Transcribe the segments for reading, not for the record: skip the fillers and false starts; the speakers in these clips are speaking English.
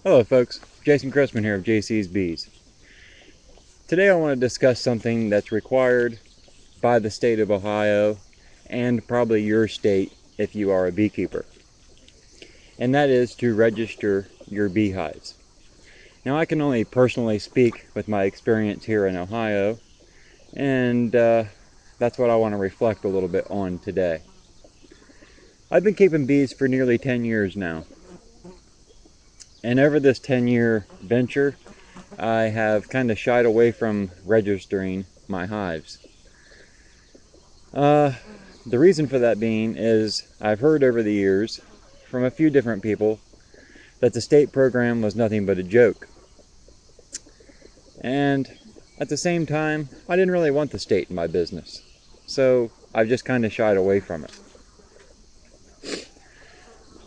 Hello folks, Jason Chrisman here of JC's Bees. Today I want to discuss something that's required by the state of Ohio and probably your state if you are a beekeeper. And that is to register your beehives. Now I can only personally speak with my experience here in Ohio, and that's what I want to reflect a little bit on today. I've been keeping bees for nearly 10 years now. And over this 10-year venture, I have kind of shied away from registering my hives. The reason for that being is I've heard over the years from a few different people that the state program was nothing but a joke. And at the same time, I didn't really want the state in my business. So I've just kind of shied away from it.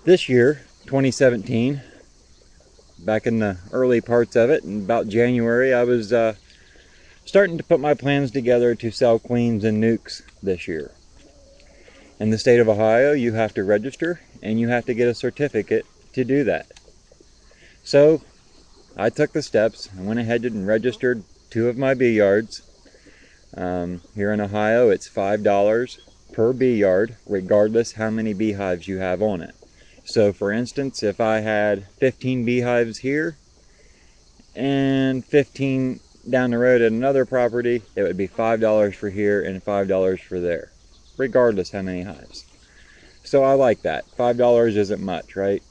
This year, 2017, back in the early parts of it, in about January, I was starting to put my plans together to sell queens and nukes this year. In the state of Ohio, you have to register and you have to get a certificate to do that. So I took the steps and went ahead and registered 2 of my bee yards. Here in Ohio, it's $5 per bee yard, regardless how many beehives you have on it. So for instance, if I had 15 beehives here and 15 down the road at another property, it would be $5 for here and $5 for there, regardless how many hives. So I like that. $5 isn't much, right?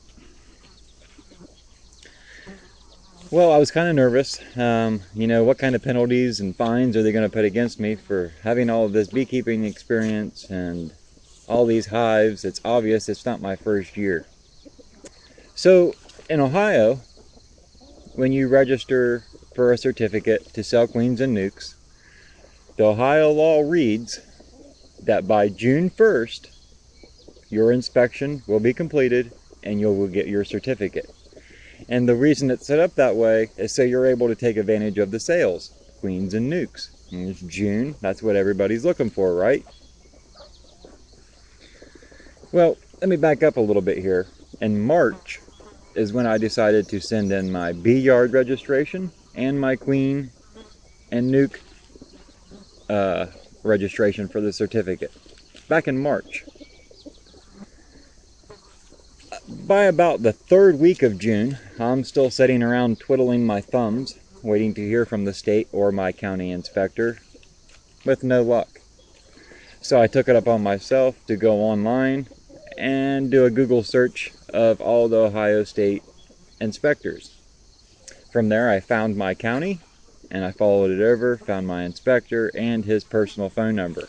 Well, I was kind of nervous. You know, what kind of penalties and fines are they going to put against me for having all of this beekeeping experience and all these hives? It's obvious it's not my first year. So in Ohio, when you register for a certificate to sell queens and nukes, the Ohio law reads that by June 1st, your inspection will be completed and you will get your certificate. And the reason it's set up that way is so you're able to take advantage of the sales, queens and nukes. And it's June, that's what everybody's looking for, right? Well, let me back up a little bit here. In March is when I decided to send in my bee yard registration and my queen and nuke registration for the certificate. Back in March. By about the 3rd week of June, I'm still sitting around twiddling my thumbs, waiting to hear from the state or my county inspector, with no luck. So I took it upon myself to go online and do a Google search of all the Ohio State inspectors. From there I found my county, and I followed it over, found my inspector and his personal phone number.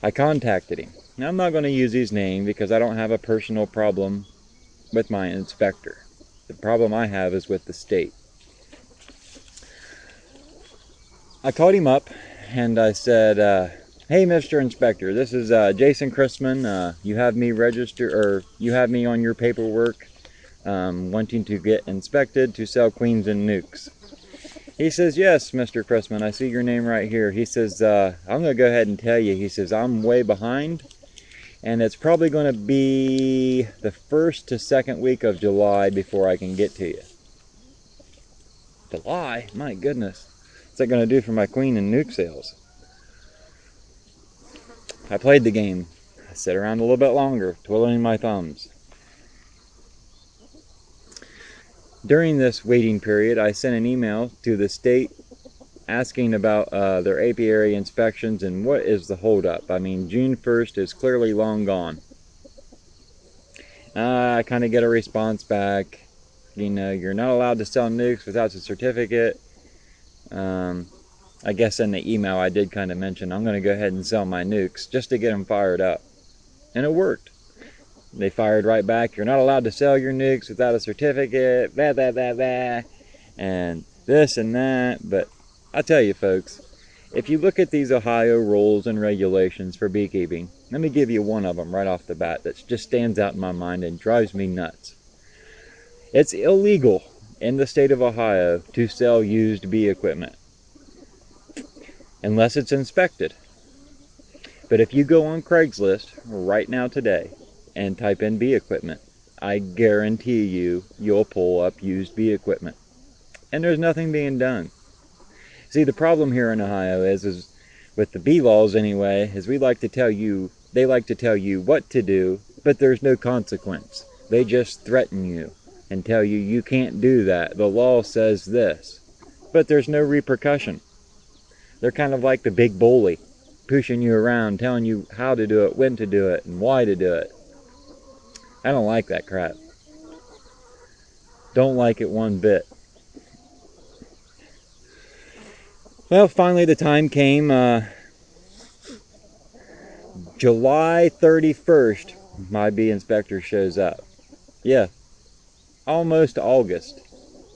I contacted him. Now I'm not going to use his name because I don't have a personal problem with my inspector. The problem I have is with the state. I called him up and I said, hey Mr. Inspector, this is Jason Chrisman. You have me register, or you have me on your paperwork wanting to get inspected to sell queens and nukes. He says, yes, Mr. Chrisman, I see your name right here. He says, I'm going to go ahead and tell you. He says, I'm way behind, and it's probably going to be the 1st to 2nd week of July before I can get to you. July? My goodness. What's that going to do for my queen and nuke sales? I played the game. I sat around a little bit longer, twiddling my thumbs. During this waiting period, I sent an email to the state asking about their apiary inspections and what is the holdup. I mean, June 1st is clearly long gone. I kind of get a response back, you know, you're not allowed to sell nukes without a certificate. I guess in the email I did kind of mention I'm going to go ahead and sell my nukes just to get them fired up. And it worked. They fired right back, you're not allowed to sell your nukes without a certificate, blah, blah, blah, blah, and this and that. But I tell you folks, if you look at these Ohio rules and regulations for beekeeping, let me give you one of them right off the bat that just stands out in my mind and drives me nuts. It's illegal in the state of Ohio to sell used bee equipment unless it's inspected. But if you go on Craigslist right now today and type in bee equipment, I guarantee you'll pull up used bee equipment. And there's nothing being done. See, the problem here in Ohio is with the bee laws anyway, is they like to tell you what to do, but there's no consequence. They just threaten you and tell you you can't do that. The law says this, but there's no repercussion. They're kind of like the big bully, pushing you around, telling you how to do it, when to do it, and why to do it. I don't like that crap. Don't like it one bit. Well, finally the time came, July 31st, my bee inspector shows up. Yeah, almost August.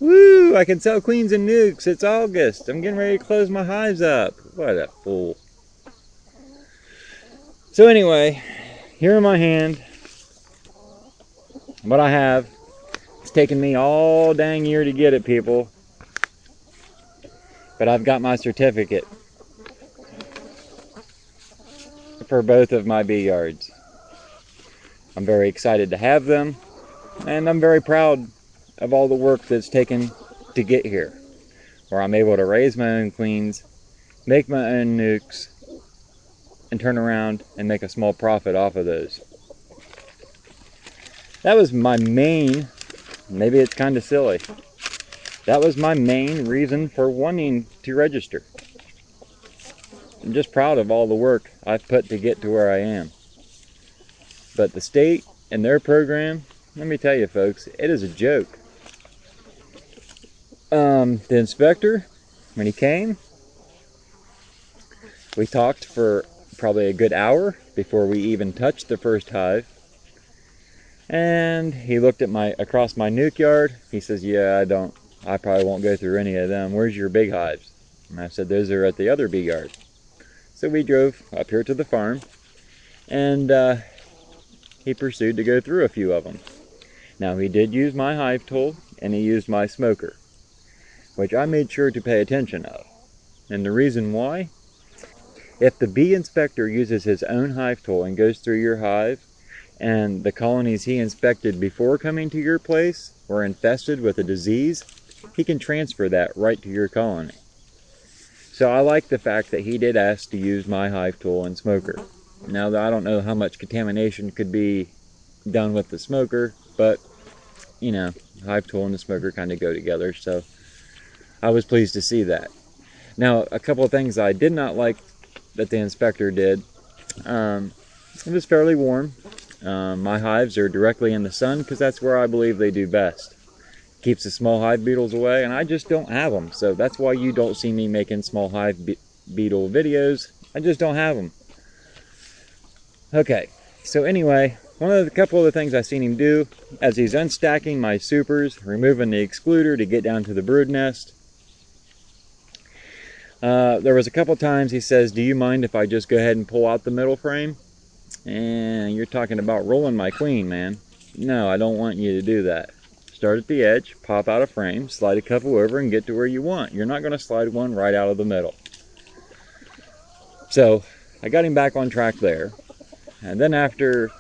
Woo! I can sell queens and nukes. It's August. I'm getting ready to close my hives up. What a fool. So anyway, here in my hand, what I have. It's taken me all dang year to get it, people. But I've got my certificate for both of my bee yards. I'm very excited to have them, and I'm very proud of all the work that's taken to get here, where I'm able to raise my own queens, make my own nukes, and turn around and make a small profit off of those. That was my main, maybe it's kind of silly, that was my main reason for wanting to register. I'm just proud of all the work I've put to get to where I am. But the state and their program, let me tell you folks, it is a joke. The inspector, when he came, we talked for probably a good hour before we even touched the first hive. And he looked at across my nuke yard. He says, yeah, I probably won't go through any of them. Where's your big hives? And I said, those are at the other bee yard. So we drove up here to the farm, and he pursued to go through a few of them. Now, he did use my hive tool, and he used my smoker, which I made sure to pay attention of. And the reason why? If the bee inspector uses his own hive tool and goes through your hive, and the colonies he inspected before coming to your place were infested with a disease, he can transfer that right to your colony. So I like the fact that he did ask to use my hive tool and smoker. Now, I don't know how much contamination could be done with the smoker, but, you know, hive tool and the smoker kind of go together, so I was pleased to see that. Now, a couple of things I did not like that the inspector did. It was fairly warm. My hives are directly in the sun because that's where I believe they do best. Keeps the small hive beetles away, and I just don't have them. So that's why you don't see me making small hive beetle videos. I just don't have them. Okay, so anyway, couple of the things I've seen him do as he's unstacking my supers, removing the excluder to get down to the brood nest. There was a couple times he says, do you mind if I just go ahead and pull out the middle frame? And you're talking about rolling my queen, man. No, I don't want you to do that. Start at the edge, pop out a frame, slide a couple over, and get to where you want. You're not going to slide one right out of the middle. So I got him back on track there. And then after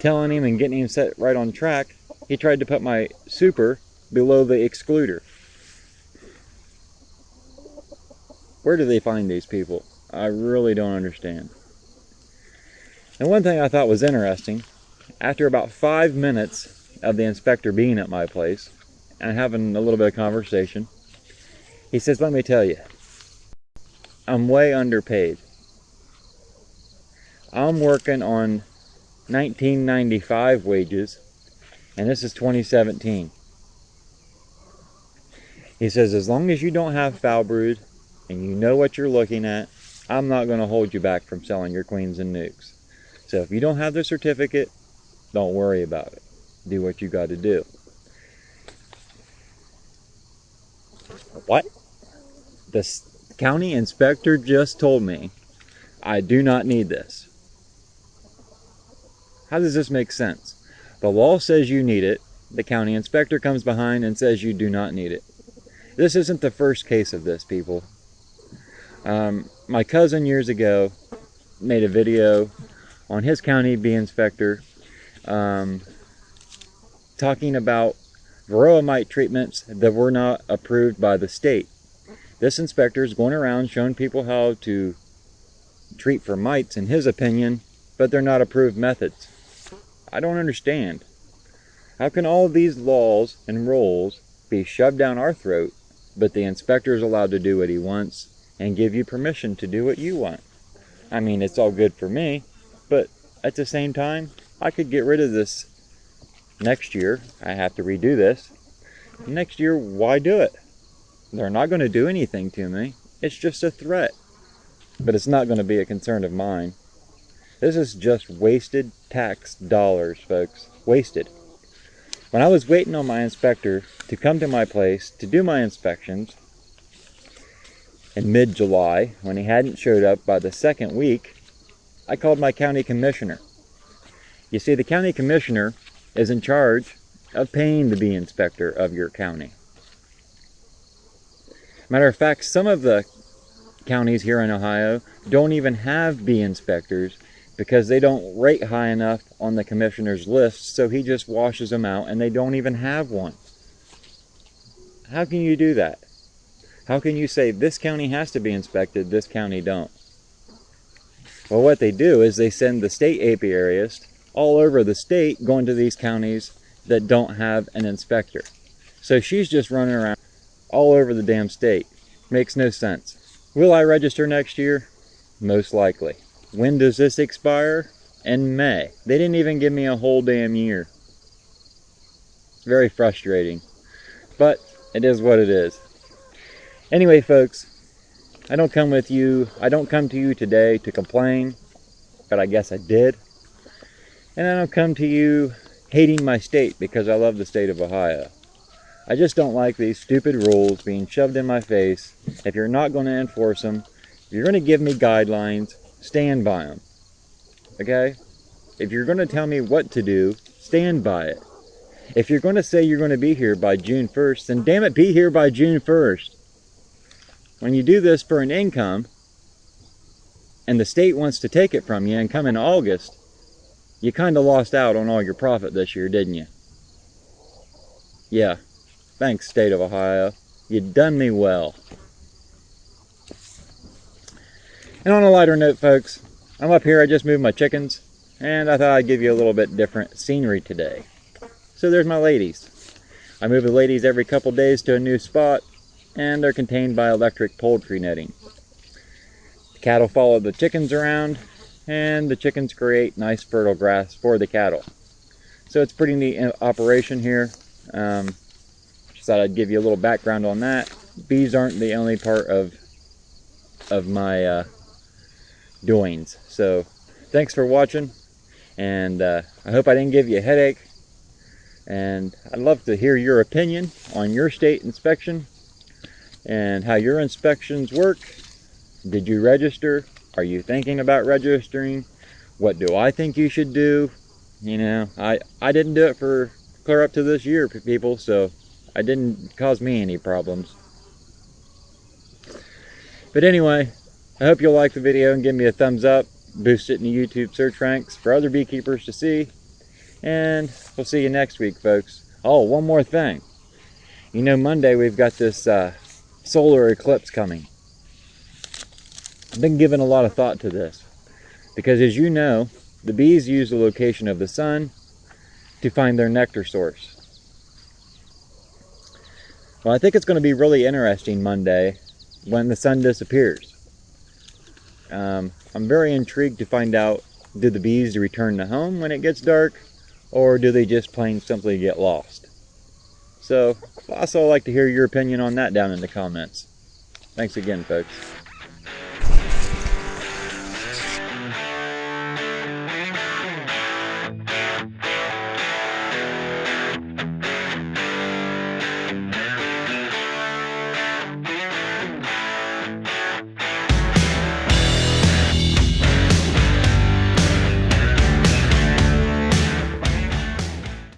telling him and getting him set right on track, he tried to put my super below the excluder. Where do they find these people? I really don't understand. And one thing I thought was interesting, after about 5 minutes of the inspector being at my place and having a little bit of conversation, he says, let me tell you, I'm way underpaid. I'm working on 1995 wages, and this is 2017. He says, as long as you don't have foul brood and you know what you're looking at, I'm not going to hold you back from selling your queens and nukes. So if you don't have the certificate, don't worry about it. Do what you got to do. What? The county inspector just told me I do not need this. How does this make sense? The law says you need it. The county inspector comes behind and says you do not need it. This isn't the first case of this, people. My cousin years ago made a video on his county bee inspector talking about varroa mite treatments that were not approved by the state. This inspector is going around showing people how to treat for mites in his opinion, but they're not approved methods. I don't understand. How can all these laws and rules be shoved down our throat, but the inspector is allowed to do what he wants and give you permission to do what you want? I mean, it's all good for me, but at the same time, I could get rid of this next year. I have to redo this. Next year, why do it? They're not going to do anything to me. It's just a threat. But it's not going to be a concern of mine. This is just wasted tax dollars, folks. Wasted. When I was waiting on my inspector to come to my place to do my inspections in mid-July, when he hadn't showed up by the second week, I called my county commissioner. You see, the county commissioner is in charge of paying the bee inspector of your county. Matter of fact, some of the counties here in Ohio don't even have bee inspectors because they don't rate high enough on the commissioner's list, so he just washes them out and they don't even have one. How can you do that? How can you say this county has to be inspected, this county don't? Well, what they do is they send the state apiarist all over the state going to these counties that don't have an inspector. So she's just running around all over the damn state. Makes no sense. Will I register next year? Most likely. When does this expire? In May. They didn't even give me a whole damn year. It's very frustrating. But it is what it is. Anyway, folks, I don't come to you today to complain, but I guess I did. And I don't come to you hating my state because I love the state of Ohio. I just don't like these stupid rules being shoved in my face. If you're not going to enforce them, if you're going to give me guidelines, stand by them. Okay? If you're going to tell me what to do, stand by it. If you're going to say you're going to be here by June 1st, then damn it, be here by June 1st. When you do this for an income, and the state wants to take it from you and come in August, you kind of lost out on all your profit this year, didn't you? Yeah. Thanks, state of Ohio. You done me well. And on a lighter note, folks, I'm up here, I just moved my chickens, and I thought I'd give you a little bit different scenery today. So there's my ladies. I move the ladies every couple days to a new spot, and they're contained by electric poultry netting. The cattle follow the chickens around, and the chickens create nice fertile grass for the cattle. So it's a pretty neat operation here. Just thought I'd give you a little background on that. Bees aren't the only part of my doings. So thanks for watching, and I hope I didn't give you a headache. And I'd love to hear your opinion on your state inspection and how your inspections work. Did you register? Are you thinking about registering? What do I think you should do? You know, I didn't do it for clear up to this year, people, so it didn't cause me any problems. But anyway, I hope you'll like the video and give me a thumbs up, boost it in the YouTube search ranks for other beekeepers to see, and we'll see you next week, folks. Oh, one more thing. You know, Monday we've got this solar eclipse coming. I've been giving a lot of thought to this because, as you know, the bees use the location of the sun to find their nectar source. Well, I think it's going to be really interesting Monday when the sun disappears. I'm very intrigued to find out, do the bees return to home when it gets dark, or do they just plain simply get lost? So, I'd also like to hear your opinion on that down in the comments. Thanks again, folks.